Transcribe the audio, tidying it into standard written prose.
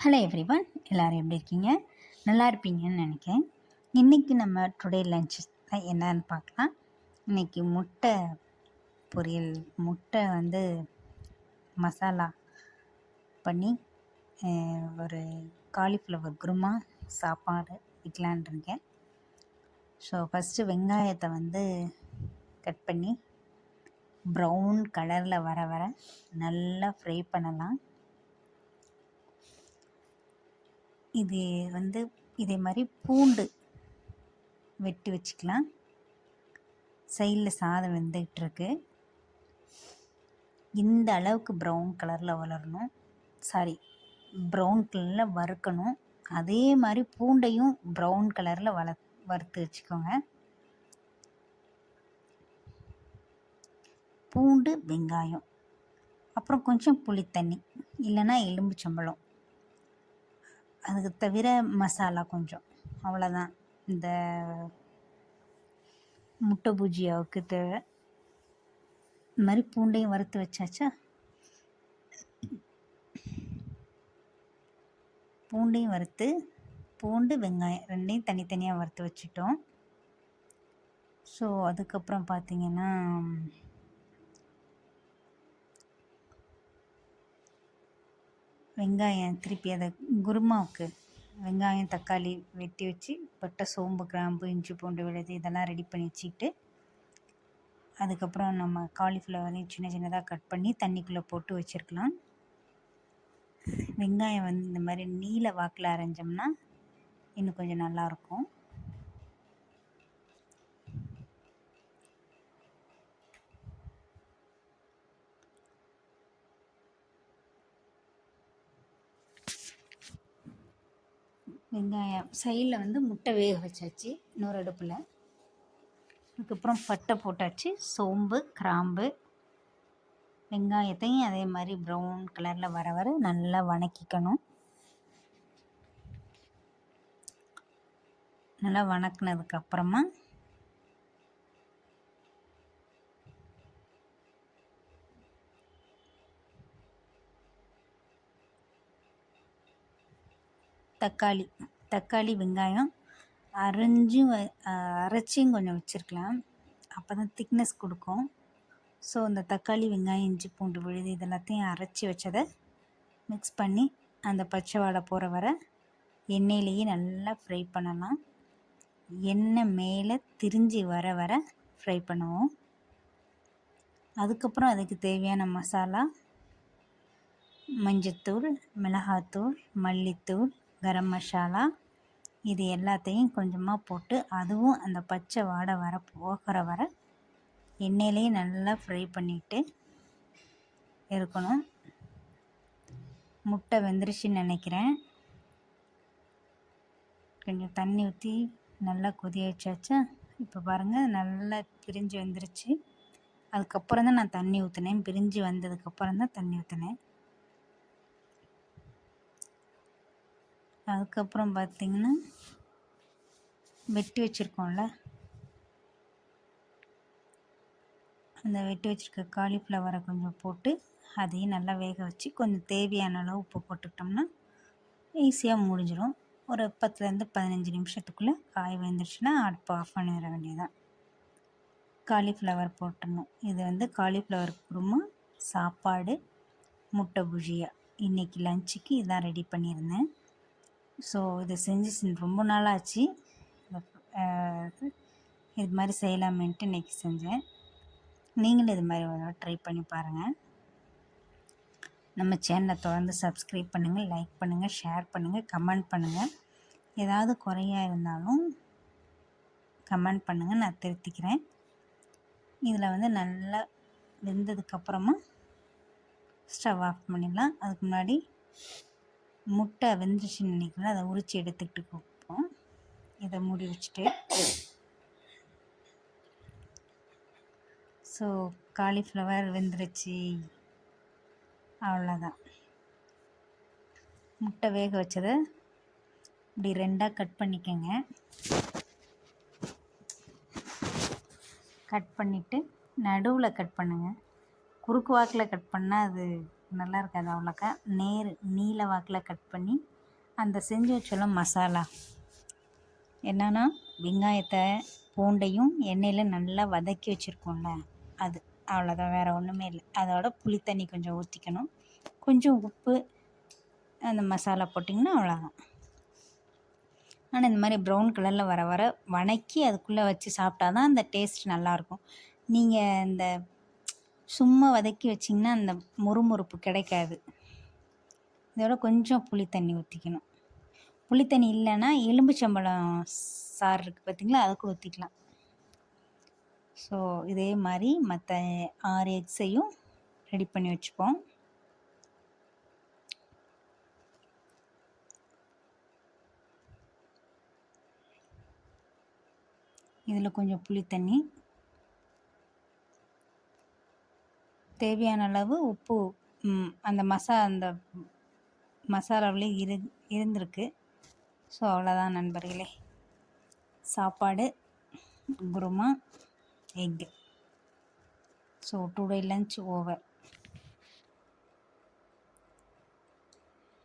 Hello everyone, எல்லோரும் எப்படி இருக்கீங்க? நல்லா இருப்பீங்கன்னு நினைக்கிறேன். இன்றைக்கி நம்ம டுடே லன்ச் என்னன்னு பார்க்கலாம். இன்றைக்கி முட்டை பொரியல், முட்டை மசாலா பண்ணி ஒரு காலிஃப்ளவர் குருமா சாப்பாடு வைக்கலான் இருக்கேன். ஸோ ஃபஸ்ட்டு வெங்காயத்தை கட் பண்ணி ப்ரௌன் கலரில் வர வர நல்லா ஃப்ரை பண்ணலாம். இது இதே மாதிரி பூண்டு வெட்டி வச்சுக்கலாம். சைடில் சாதம் வெந்துகிட்ருக்கு. இந்த அளவுக்கு ப்ரௌன் கலரில் வளரணும், ப்ரௌன் கலரில் வறுக்கணும். அதே மாதிரி பூண்டையும் ப்ரௌன் கலரில் வறுத்து வச்சுக்கோங்க. பூண்டு, வெங்காயம், அப்புறம் கொஞ்சம் புளித்தண்ணி இல்லைன்னா எலும்புச்சம்பழம், அதுக்கு தவிர மசாலா கொஞ்சம், அவ்வளோதான். இந்த முட்டை பூஜியாவுக்கு தேவை. இந்த மாதிரி பூண்டையும் வறுத்து வச்சாச்சா? பூண்டையும் வறுத்து, பூண்டு வெங்காயம் ரெண்டையும் தனித்தனியாக வறுத்து வச்சுட்டோம். ஸோ அதுக்கப்புறம் பார்த்திங்கன்னா வெங்காயம் திருப்பி அதை குருமாவுக்கு வெங்காயம் தக்காளி வெட்டி வச்சு பட்டை, சோம்பு, கிராம்பு, இஞ்சி, பூண்டு விழுது இதெல்லாம் ரெடி பண்ணி வச்சுக்கிட்டு, அதுக்கப்புறம் நம்ம காலிஃப்ளவரையும் சின்ன சின்னதாக கட் பண்ணி தண்ணிக்குள்ளே போட்டு வச்சுருக்கலாம். வெங்காயம் இந்த மாதிரி நீல வாக்கில் அரைஞ்சோம்னா இன்னும் கொஞ்சம் நல்லாயிருக்கும். வெங்காயம் சைடில் முட்டை வேக வச்சாச்சு இன்னொரு அடுப்பில். அதுக்கப்புறம் பட்டை போட்டாச்சு, சோம்பு, கிராம்பு, வெங்காயத்தையும் அதே மாதிரி ப்ரௌன் கலரில் வர வர நல்லா வணக்கிக்கணும். நல்லா வணக்கினதுக்கப்புறமா தக்காளி வெங்காயம் அரைச்சியும் கொஞ்சம் வச்சுருக்கலாம், அப்போ தான் திக்னஸ் கொடுக்கும். ஸோ அந்த தக்காளி, வெங்காயம், இஞ்சி, பூண்டு விழுது இதெல்லாத்தையும் அரைச்சி வச்சதை மிக்ஸ் பண்ணி அந்த பச்சை வாடை போகிற வர எண்ணெயிலேயே நல்லா ஃப்ரை பண்ணலாம். எண்ணெய் மேலே திரிஞ்சு வர வர ஃப்ரை பண்ணுவோம். அதுக்கப்புறம் அதுக்கு தேவையான மசாலா, மஞ்சத்தூள், மிளகாத்தூள், மல்லித்தூள், கரம் மசாலா இது எல்லாத்தையும் கொஞ்சமாக போட்டு அதுவும் அந்த பச்சை வாடை போகிற வர எண்ணெயிலேயே நல்லா ஃப்ரை பண்ணிவிட்டு இருக்கணும். முட்டை வெந்துருச்சுன்னு நினைக்கிறேன். கொஞ்சம் தண்ணி ஊற்றி நல்லா கொதிய வச்சாச்சா? இப்போ பாருங்கள், நல்லா பிரிஞ்சு வந்துருச்சு. அதுக்கப்புறம் தான் நான் தண்ணி ஊற்றினேன். பிரிஞ்சு வந்ததுக்கப்புறம் தான் தண்ணி ஊற்றினேன். அதுக்கப்புறம் பார்த்திங்கன்னா வெட்டி வச்சுருக்கோம்ல, அந்த வெட்டி வச்சுருக்க காலிஃப்ளவரை கொஞ்சம் போட்டு அதையும் நல்லா வேக வச்சு கொஞ்சம் தேவையான அளவு உப்பு போட்டுக்கிட்டோம்னா ஈஸியாக முடிஞ்சிடும். ஒரு 10லேருந்து 15 நிமிஷத்துக்குள்ளே காய் வெந்துருச்சுன்னா அடுப்பு ஆஃப் பண்ணிட வேண்டியதான். காலிஃப்ளவர் போட்டுடணும். இது காலிஃப்ளவர் குருமா, சாப்பாடு, முட்டை புஜியா. இன்றைக்கி லஞ்சுக்கு இதான் ரெடி பண்ணியிருந்தேன். ஸோ இதை செஞ்சு ரொம்ப நாளாச்சு. இது மாதிரி செய்யலாமேன்ட்டு இன்றைக்கி செஞ்சேன். நீங்களும் இது மாதிரி ட்ரை பண்ணி பாருங்கள். நம்ம சேனலை தொடர்ந்து சப்ஸ்கிரைப் பண்ணுங்கள், லைக் பண்ணுங்கள், ஷேர் பண்ணுங்கள், கமெண்ட் பண்ணுங்கள். ஏதாவது குறையாக இருந்தாலும் கமெண்ட் பண்ணுங்கள், நான் திருத்திக்கிறேன். இதில் நல்லா வெந்ததுக்கப்புறமா ஸ்டவ் ஆஃப் பண்ணிடலாம். அதுக்கு முன்னாடி முட்டை வெந்துருச்சுன்னு நினைக்கிறேன், அதை உரித்து எடுத்துக்கிட்டு கொடுப்போம். இதை மூடி வச்சுட்டு ஸோ காலிஃப்ளவர் வெந்துருச்சு, அவ்வளோதான். முட்டை வேக வச்சதை இப்படி ரெண்டாக கட் பண்ணிக்கோங்க. கட் பண்ணிவிட்டு நடுவில் கட் பண்ணுங்கள். குறுக்கு வாக்கில் கட் பண்ணால் அது நல்லா இருக்காது அவ்வளோக்கா. நீல வாக்கில் கட் பண்ணி அந்த செஞ்சு வச்சோல்ல மசாலா என்னன்னா வெங்காயத்தை பூண்டையும் எண்ணெயில் நல்லா வதக்கி வச்சுருக்கோம்ல அது. அவ்வளோதான், வேறு ஒன்றுமே இல்லை. அதோட புளி தண்ணி கொஞ்சம் ஊற்றிக்கணும், கொஞ்சம் உப்பு, அந்த மசாலா போட்டிங்கன்னா அவ்வளோதான். ஆனால் இந்த மாதிரி ப்ரௌன் கலரில் வர வர வதக்கி அதுக்குள்ளே வச்சு சாப்பிட்டா தான் அந்த டேஸ்ட் நல்லாயிருக்கும். நீங்கள் இந்த சும்மா வதக்கி வச்சிங்கன்னா அந்த முறுமுறுப்பு கிடைக்காது. இதோட கொஞ்சம் புளி தண்ணி ஊற்றிக்கணும். புளி தண்ணி இல்லைன்னா எலும்புச்சம்பழம் சாறு இருக்குது பார்த்திங்களா, அதுக்கு ஊற்றிக்கலாம். ஸோ இதே மாதிரி மற்ற 6 எக்ஸையும் ரெடி பண்ணி வச்சுப்போம். இதில் கொஞ்சம் புளி தண்ணி, தேவையான அளவு உப்பு, அந்த மசாலாவிலே இருந்திருக்கு. ஸோ அவ்வளோதான் நண்பர்களே, சாப்பாடு, kurma, egg. So today lunch over.